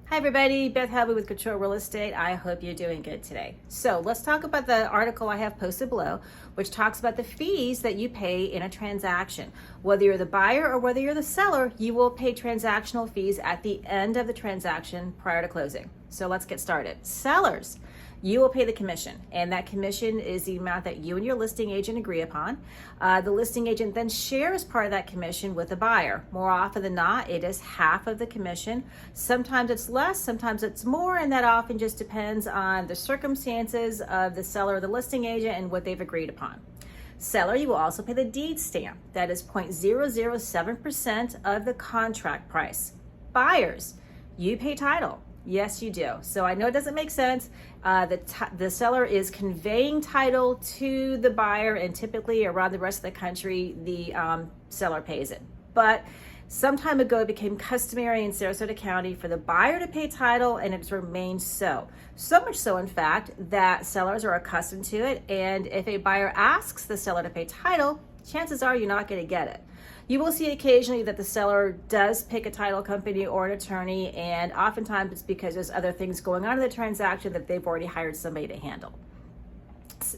Hi everybody, Beth Helvey with Control Real Estate. I hope you're doing good today. So let's talk about the article I have posted below, which talks about the fees that you pay in a transaction. Whether you're the buyer or whether you're the seller, you will pay transactional fees at the end of the transaction prior to closing. So let's get started. Sellers, you will pay the commission, and that commission is the amount that you and your listing agent agree upon. The listing agent then shares part of that commission with the buyer. More often than not, it is half of the commission. Sometimes it's less, sometimes it's more, and that often just depends on the circumstances of the seller or the listing agent and what they've agreed upon. Seller, you will also pay the deed stamp. That is 0.007% of the contract price. Buyers, you pay title. Yes, you do. So I know it doesn't make sense. The seller is conveying title to the buyer, and typically around the rest of the country, the seller pays it. But some time ago, it became customary in Sarasota County for the buyer to pay title, and it's remained so. So much so, in fact, that sellers are accustomed to it. And if a buyer asks the seller to pay title, chances are you're not going to get it. You will see occasionally that the seller does pick a title company or an attorney, and oftentimes it's because there's other things going on in the transaction that they've already hired somebody to handle.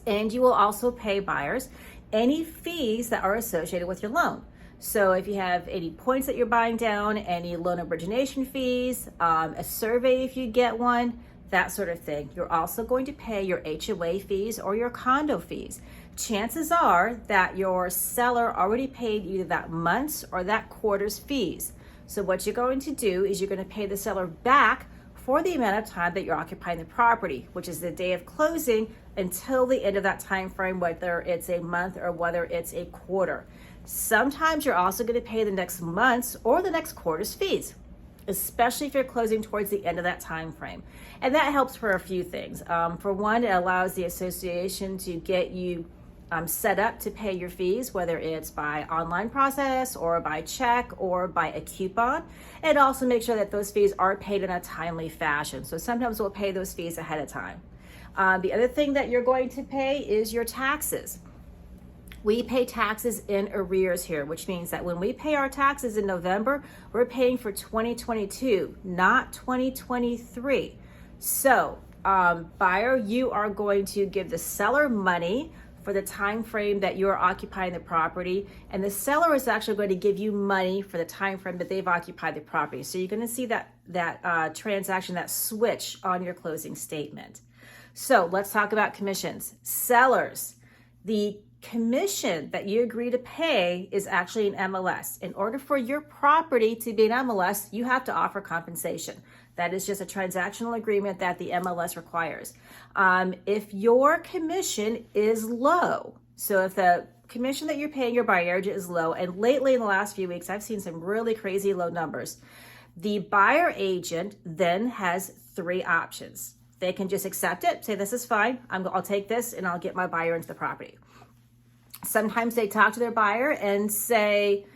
And you will also pay buyers any fees that are associated with your loan. So if you have any points that you're buying down, any loan origination fees, a survey if you get one, that sort of thing. You're also going to pay your HOA fees or your condo fees. Chances are that your seller already paid either that month's or that quarter's fees. So what you're going to do is you're going to pay the seller back for the amount of time that you're occupying the property, which is the day of closing until the end of that time frame, whether it's a month or whether it's a quarter. Sometimes you're also going to pay the next month's or the next quarter's fees, especially if you're closing towards the end of that time frame. And that helps for a few things. For one, it allows the association to get you set up to pay your fees, whether it's by online process or by check or by a coupon. It also makes sure that those fees are paid in a timely fashion. So sometimes we'll pay those fees ahead of time. The other thing that you're going to pay is your taxes. We pay taxes in arrears here, which means that when we pay our taxes in November, we're paying for 2022, not 2023. So, buyer, you are going to give the seller money for the time frame that you're occupying the property, and the seller is actually going to give you money for the time frame that they've occupied the property. So you're going to see that transaction, that switch on your closing statement. So let's talk about commissions. Sellers, the commission that you agree to pay is actually an MLS. In order for your property to be an MLS, you have to offer compensation. That is just a transactional agreement that the MLS requires. If your commission is low, so if the commission that you're paying your buyer agent is low, and lately in the last few weeks, I've seen some really crazy low numbers, the buyer agent then has three options. They can just accept it, say this is fine, I'll take this and I'll get my buyer into the property. Sometimes they talk to their buyer and say,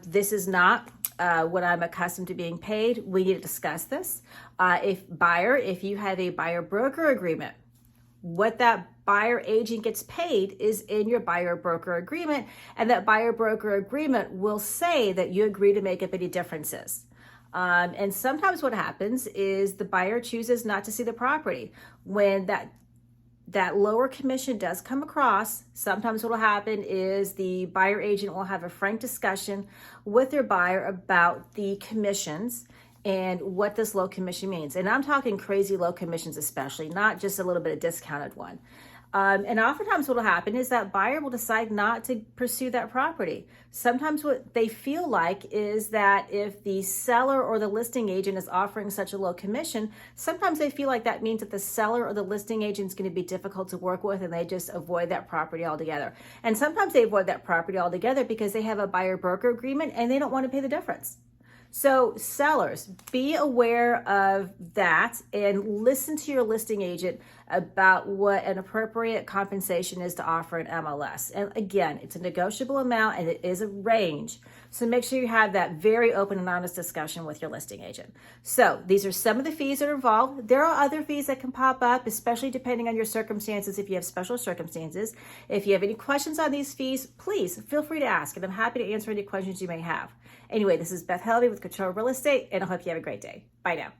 this is not what I'm accustomed to being paid. We need to discuss this. If you have a buyer broker agreement, what that buyer agent gets paid is in your buyer broker agreement, and that buyer broker agreement will say that you agree to make up any differences. And sometimes what happens is the buyer chooses not to see the property. When that lower commission does come across, sometimes what will happen is the buyer agent will have a frank discussion with their buyer about the commissions and what this low commission means. And I'm talking crazy low commissions especially, not just a little bit of discounted one. And oftentimes what will happen is that buyer will decide not to pursue that property. Sometimes what they feel like is that if the seller or the listing agent is offering such a low commission, sometimes they feel like that means that the seller or the listing agent is going to be difficult to work with, and they just avoid that property altogether. And sometimes they avoid that property altogether because they have a buyer broker agreement and they don't want to pay the difference. So sellers, be aware of that and listen to your listing agent about what an appropriate compensation is to offer an MLS. And again, it's a negotiable amount and it is a range. So make sure you have that very open and honest discussion with your listing agent. So these are some of the fees that are involved. There are other fees that can pop up, especially depending on your circumstances, if you have special circumstances. If you have any questions on these fees, please feel free to ask, and I'm happy to answer any questions you may have. Anyway, this is Beth Helvey with Control Real Estate, and I hope you have a great day. Bye now.